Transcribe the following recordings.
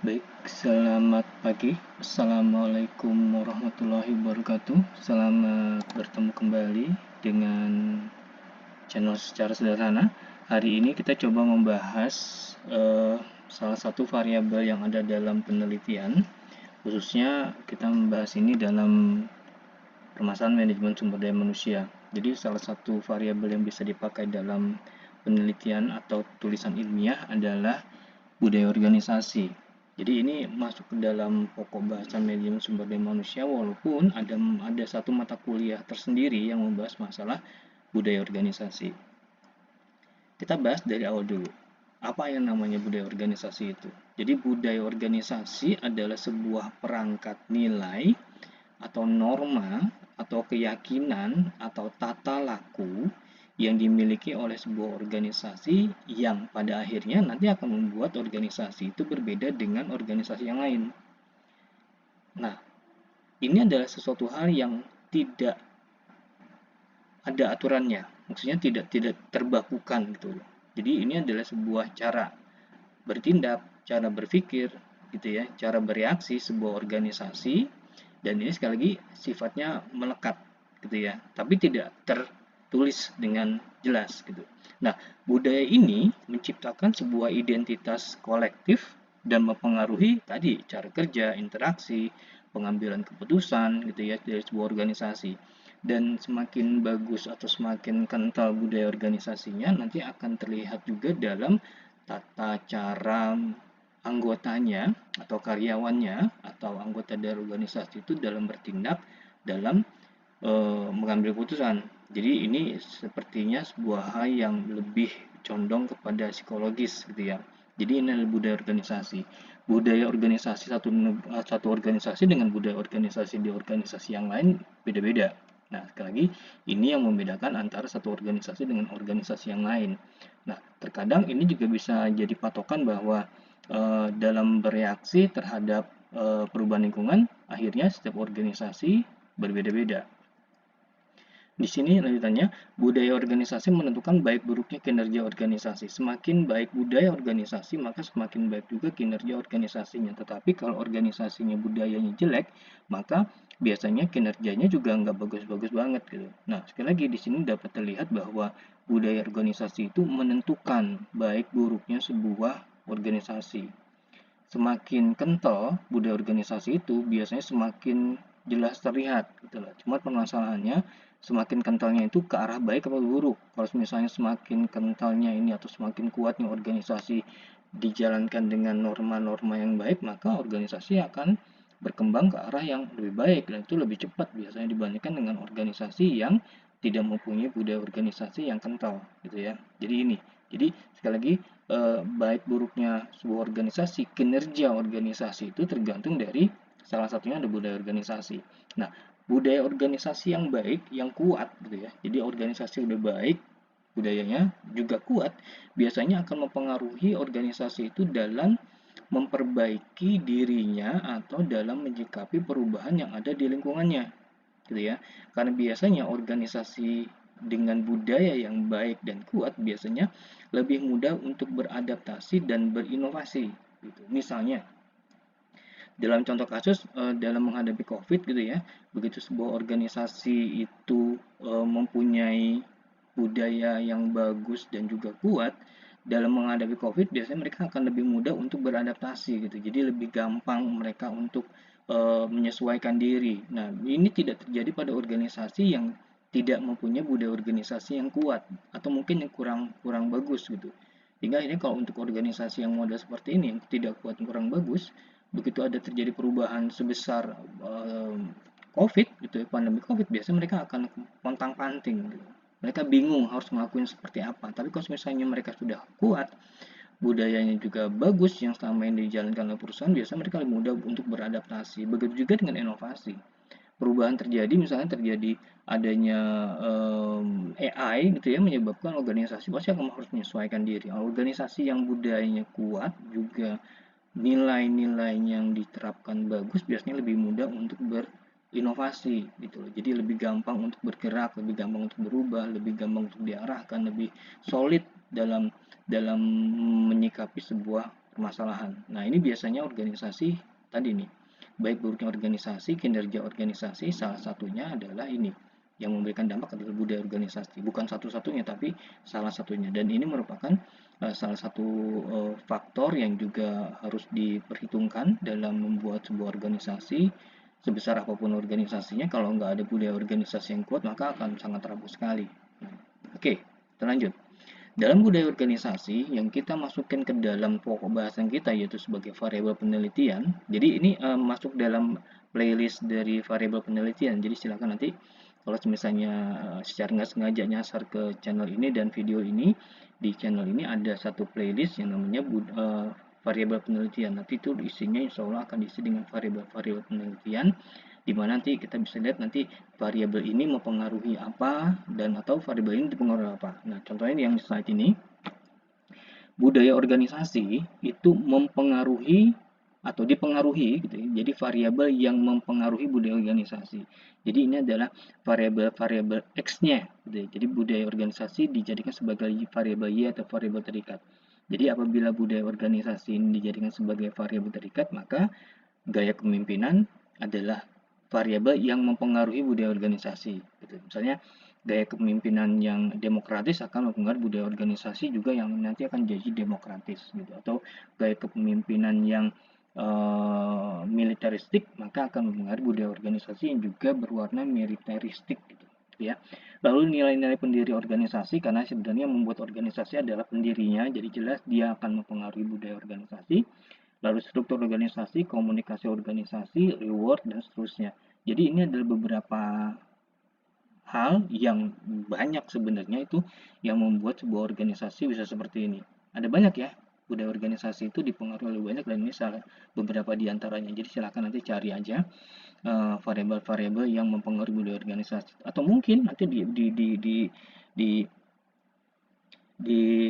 Baik, selamat pagi. Assalamualaikum warahmatullahi wabarakatuh. Selamat bertemu kembali dengan channel secara sederhana. Hari ini kita coba membahas salah satu variabel yang ada dalam penelitian. Khususnya kita membahas ini dalam permasalahan manajemen sumber daya manusia. Jadi salah satu variabel yang bisa dipakai dalam penelitian atau tulisan ilmiah adalah budaya organisasi. Jadi ini masuk ke dalam pokok bahasan manajemen sumber daya manusia, walaupun ada satu mata kuliah tersendiri yang membahas masalah budaya organisasi. Kita bahas dari awal dulu. Apa yang namanya budaya organisasi itu? Jadi budaya organisasi adalah sebuah perangkat nilai atau norma atau keyakinan atau tata laku yang dimiliki oleh sebuah organisasi yang pada akhirnya nanti akan membuat organisasi itu berbeda dengan organisasi yang lain. Nah, ini adalah sesuatu hal yang tidak ada aturannya, maksudnya tidak terbakukan gitu. Jadi ini adalah sebuah cara bertindak, cara berpikir gitu ya, cara bereaksi sebuah organisasi, dan ini sekali lagi sifatnya melekat gitu ya, tapi tidak tertulis dengan jelas gitu. Nah, budaya ini menciptakan sebuah identitas kolektif dan mempengaruhi tadi cara kerja, interaksi, pengambilan keputusan gitu ya dari sebuah organisasi. Dan semakin bagus atau semakin kental budaya organisasinya nanti akan terlihat juga dalam tata cara anggotanya atau karyawannya atau anggota dari organisasi itu dalam bertindak dalam mengambil keputusan. Jadi ini sepertinya sebuah hal yang lebih condong kepada psikologis gitu ya. Jadi ini adalah budaya organisasi. Budaya organisasi satu organisasi dengan budaya organisasi di organisasi yang lain beda-beda. Nah, sekali lagi ini yang membedakan antara satu organisasi dengan organisasi yang lain. Nah, terkadang ini juga bisa jadi patokan bahwa dalam bereaksi terhadap perubahan lingkungan, akhirnya setiap organisasi berbeda-beda. Di sini lanjutannya, budaya organisasi menentukan baik buruknya kinerja organisasi. Semakin baik budaya organisasi, maka semakin baik juga kinerja organisasinya. Tetapi kalau organisasinya budayanya jelek, maka biasanya kinerjanya juga nggak bagus-bagus banget gitu. Nah, sekali lagi di sini dapat terlihat bahwa budaya organisasi itu menentukan baik buruknya sebuah organisasi. Semakin kental budaya organisasi itu biasanya semakin jelas terlihat gitu loh. Cuma permasalahannya semakin kentalnya itu ke arah baik atau buruk. Kalau misalnya semakin kentalnya ini atau semakin kuatnya organisasi dijalankan dengan norma-norma yang baik, maka organisasi akan berkembang ke arah yang lebih baik dan itu lebih cepat biasanya dibandingkan dengan organisasi yang tidak mempunyai budaya organisasi yang kental gitu ya. Jadi ini. Jadi sekali lagi baik buruknya sebuah organisasi, kinerja organisasi itu tergantung dari salah satunya ada budaya organisasi. Nah, budaya organisasi yang baik, yang kuat gitu ya. Jadi organisasi udah baik, budayanya juga kuat, biasanya akan mempengaruhi organisasi itu dalam memperbaiki dirinya atau dalam menyikapi perubahan yang ada di lingkungannya gitu ya. Karena biasanya organisasi dengan budaya yang baik dan kuat biasanya lebih mudah untuk beradaptasi dan berinovasi gitu. Misalnya dalam contoh kasus dalam menghadapi COVID gitu ya, begitu sebuah organisasi itu mempunyai budaya yang bagus dan juga kuat dalam menghadapi COVID, biasanya mereka akan lebih mudah untuk beradaptasi gitu. Jadi lebih gampang mereka untuk menyesuaikan diri. Nah, ini tidak terjadi pada organisasi yang tidak mempunyai budaya organisasi yang kuat atau mungkin yang kurang kurang bagus gitu. Sehingga ini kalau untuk organisasi yang model seperti ini yang tidak kuat kurang bagus, begitu ada terjadi perubahan sebesar COVID gitu ya, pandemi COVID, biasanya mereka akan pontang-panting gitu. Mereka bingung harus ngelakuin seperti apa. Tapi kalau misalnya mereka sudah kuat, budayanya juga bagus yang selama ini dijalankan oleh perusahaan, biasanya mereka lebih mudah untuk beradaptasi. Begitu juga dengan inovasi. Perubahan terjadi, misalnya terjadi adanya AI gitu ya, menyebabkan organisasi pasti akan harus menyesuaikan diri. Organisasi yang budayanya kuat juga nilai-nilai yang diterapkan bagus biasanya lebih mudah untuk berinovasi gitu loh. Jadi lebih gampang untuk bergerak, lebih gampang untuk berubah, lebih gampang untuk diarahkan, lebih solid dalam dalam menyikapi sebuah permasalahan. Nah, ini biasanya organisasi tadi nih, baik buruknya organisasi, kinerja organisasi, salah satunya adalah ini. Yang memberikan dampak adalah budaya organisasi. Bukan satu-satunya, tapi salah satunya. Dan ini merupakan salah satu faktor yang juga harus diperhitungkan dalam membuat sebuah organisasi. Sebesar apapun organisasinya, kalau nggak ada budaya organisasi yang kuat, maka akan sangat rapuh sekali. Nah, oke, kita lanjut. Dalam budaya organisasi yang kita masukkan ke dalam pokok bahasan kita yaitu sebagai variabel penelitian. Jadi ini masuk dalam playlist dari variabel penelitian. Jadi silakan nanti kalau misalnya secara nggak sengaja nyasar ke channel ini dan video ini, di channel ini ada satu playlist yang namanya variabel penelitian. Nanti itu isinya insya Allah akan diisi dengan variabel-variabel penelitian, di mana nanti kita bisa lihat nanti variabel ini mempengaruhi apa dan atau variabel ini dipengaruhi apa. Nah, contohnya yang slide ini, budaya organisasi itu mempengaruhi atau dipengaruhi gitu ya. Jadi variabel yang mempengaruhi budaya organisasi. Jadi ini adalah variabel-variabel X-nya gitu ya. Jadi budaya organisasi dijadikan sebagai variabel Y atau variabel terikat. Jadi apabila budaya organisasi ini dijadikan sebagai variabel terikat, maka gaya kepemimpinan adalah variabel yang mempengaruhi budaya organisasi. Gitu. Misalnya gaya kepemimpinan yang demokratis akan mempengaruhi budaya organisasi juga yang nanti akan jadi demokratis, gitu. Atau gaya kepemimpinan yang militaristik maka akan mempengaruhi budaya organisasi yang juga berwarna militaristik, gitu. Ya. Lalu nilai-nilai pendiri organisasi, karena sebenarnya membuat organisasi adalah pendirinya, jadi jelas dia akan mempengaruhi budaya organisasi. Lalu struktur organisasi, komunikasi organisasi, reward, dan seterusnya. Jadi ini adalah beberapa hal yang banyak sebenarnya itu yang membuat sebuah organisasi bisa seperti ini. Ada banyak ya, budaya organisasi itu dipengaruhi oleh banyak, dan ini salah beberapa diantaranya. Jadi silakan nanti cari aja variabel-variabel yang mempengaruhi budaya organisasi. Atau mungkin nanti di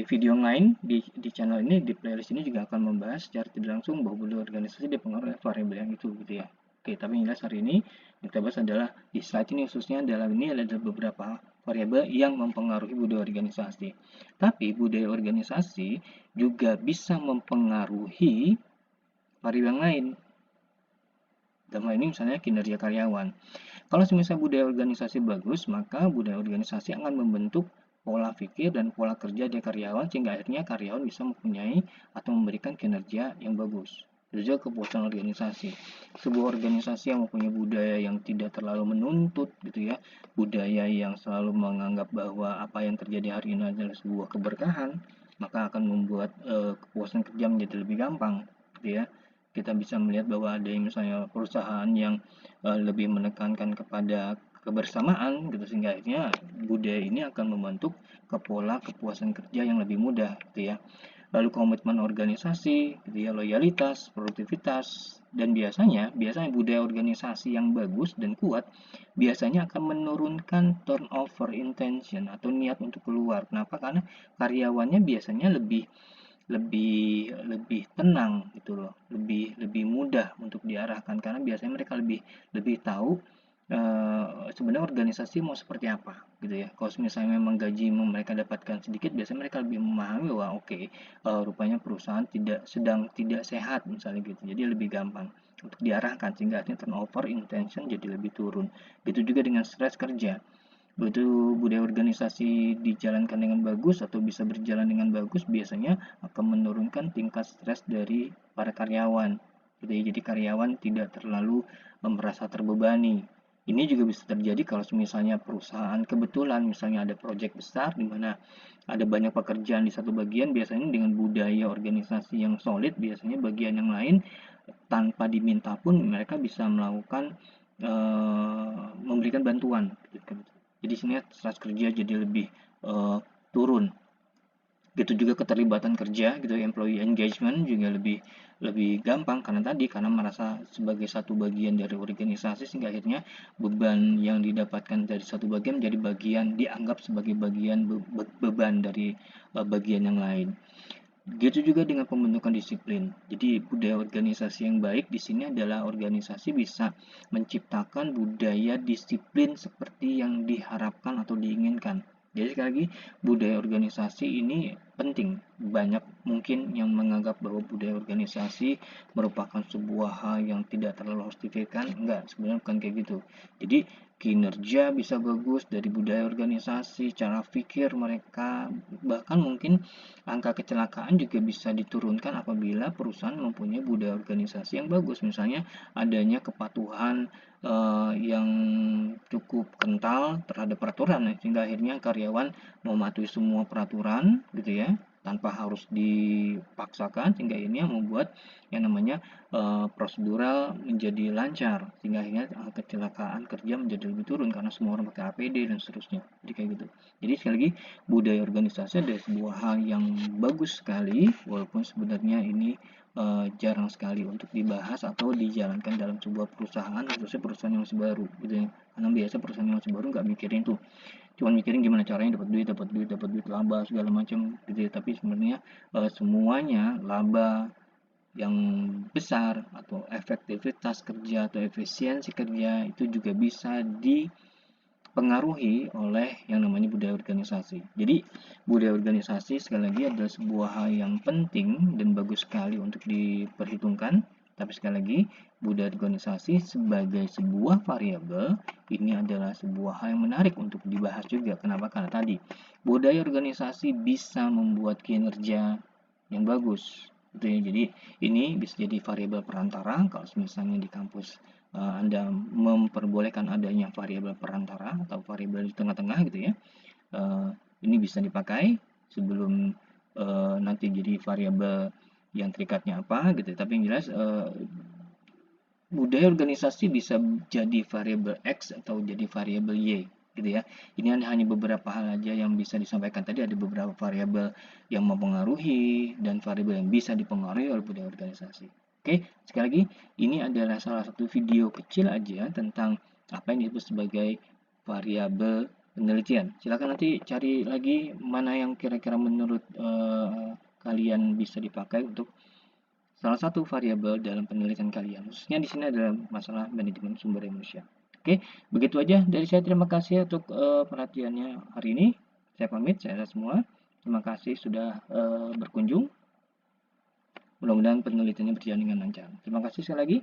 video lain di channel ini, di playlist ini juga akan membahas secara tidak langsung bahwa budaya organisasi dipengaruhi oleh variabel yang itu, gitu ya. Oke, tapi yang jelas hari ini yang kita bahas adalah di slide ini khususnya adalah ini ada beberapa variabel yang mempengaruhi budaya organisasi. Tapi budaya organisasi juga bisa mempengaruhi variabel yang lain. Dalam hal ini misalnya kinerja karyawan. Kalau misalnya budaya organisasi bagus, maka budaya organisasi akan membentuk pola pikir dan pola kerja dari karyawan sehingga akhirnya karyawan bisa mempunyai atau memberikan kinerja yang bagus. Itu juga kepuasan organisasi. Sebuah organisasi yang mempunyai budaya yang tidak terlalu menuntut gitu ya, budaya yang selalu menganggap bahwa apa yang terjadi hari ini adalah sebuah keberkahan, maka akan membuat kepuasan kerja menjadi lebih gampang gitu ya. Kita bisa melihat bahwa ada yang misalnya perusahaan yang lebih menekankan kepada kebersamaan gitu sehingga akhirnya budaya ini akan membentuk ke pola kepuasan kerja yang lebih mudah gitu ya. Lalu komitmen organisasi, gitu ya, loyalitas, produktivitas, dan biasanya budaya organisasi yang bagus dan kuat biasanya akan menurunkan turnover intention atau niat untuk keluar. Kenapa? Karena karyawannya biasanya lebih lebih lebih tenang gitu loh, lebih mudah untuk diarahkan karena biasanya mereka lebih lebih tahu sebenarnya organisasi mau seperti apa gitu ya. Kalau misalnya memang gaji mereka dapatkan sedikit, biasanya mereka lebih memahami bahwa oke, rupanya perusahaan sedang tidak sehat misalnya gitu. Jadi lebih gampang untuk diarahkan sehingga akhirnya turnover intention jadi lebih turun. Begitu juga dengan stres kerja. Begitu budaya organisasi dijalankan dengan bagus atau bisa berjalan dengan bagus, biasanya akan menurunkan tingkat stres dari para karyawan. Jadi karyawan tidak terlalu merasa terbebani. Ini juga bisa terjadi kalau misalnya perusahaan kebetulan misalnya ada proyek besar di mana ada banyak pekerjaan di satu bagian, biasanya dengan budaya organisasi yang solid, biasanya bagian yang lain tanpa diminta pun mereka bisa melakukan memberikan bantuan gitu. Jadi sini stres kerja jadi lebih turun. Gitu juga keterlibatan kerja gitu, employee engagement juga lebih lebih gampang karena merasa sebagai satu bagian dari organisasi sehingga akhirnya beban yang didapatkan dari satu bagian menjadi bagian dianggap sebagai bagian beban dari bagian yang lain. Begitu juga dengan pembentukan disiplin. Jadi budaya organisasi yang baik di sini adalah organisasi bisa menciptakan budaya disiplin seperti yang diharapkan atau diinginkan. Jadi sekali lagi budaya organisasi ini penting. Banyak mungkin yang menganggap bahwa budaya organisasi merupakan sebuah hal yang tidak terlalu harus dipikirkan. Enggak, sebenarnya bukan kayak gitu. Jadi kinerja bisa bagus dari budaya organisasi, cara pikir mereka, bahkan mungkin angka kecelakaan juga bisa diturunkan apabila perusahaan mempunyai budaya organisasi yang bagus. Misalnya adanya kepatuhan yang cukup kental terhadap peraturan, sehingga akhirnya karyawan mematuhi semua peraturan gitu ya, tanpa harus dipaksakan, sehingga ini yang membuat yang namanya prosedural menjadi lancar, sehingga akhirnya kecelakaan kerja menjadi lebih turun karena semua orang pakai APD dan seterusnya. Jadi kayak gitu. Jadi sekali lagi budaya organisasi adalah sebuah hal yang bagus sekali, walaupun sebenarnya ini jarang sekali untuk dibahas atau dijalankan dalam sebuah perusahaan, khususnya perusahaan yang masih baru gitu ya. Karena biasa perusahaan yang masih baru nggak mikirin tuh, cuman mikirin gimana caranya dapat duit laba segala macam gitu ya. Tapi sebenarnya semuanya laba yang besar atau efektivitas kerja atau efisiensi kerja itu juga bisa dipengaruhi oleh yang namanya budaya organisasi. Jadi budaya organisasi sekali lagi adalah sebuah hal yang penting dan bagus sekali untuk diperhitungkan. Tapi sekali lagi, budaya organisasi sebagai sebuah variabel ini adalah sebuah hal yang menarik untuk dibahas juga. Kenapa? Karena tadi budaya organisasi bisa membuat kinerja yang bagus. Gitu ya. Jadi ini bisa jadi variabel perantara kalau misalnya di kampus Anda memperbolehkan adanya variabel perantara atau variabel di tengah-tengah gitu ya. Ini bisa dipakai sebelum nanti jadi variabel yang terikatnya apa gitu. Tapi yang jelas budaya organisasi bisa jadi variabel X atau jadi variabel Y gitu ya. Ini hanya beberapa hal aja yang bisa disampaikan tadi. Ada beberapa variabel yang mempengaruhi dan variabel yang bisa dipengaruhi oleh budaya organisasi. Oke, sekali lagi ini adalah salah satu video kecil aja tentang apa yang disebut sebagai variabel penelitian. Silakan nanti cari lagi mana yang kira-kira menurut kalian bisa dipakai untuk salah satu variabel dalam penelitian kalian. Khususnya di sini adalah masalah manajemen sumber daya manusia. Oke, begitu aja dari saya. Terima kasih untuk perhatiannya hari ini. Saya pamit, saya semua. Terima kasih sudah berkunjung. Mudah-mudahan penelitiannya berjalan dengan lancar. Terima kasih sekali lagi.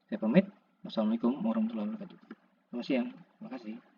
Saya pamit. Wassalamualaikum warahmatullahi wabarakatuh. Selamat siang. Terima kasih.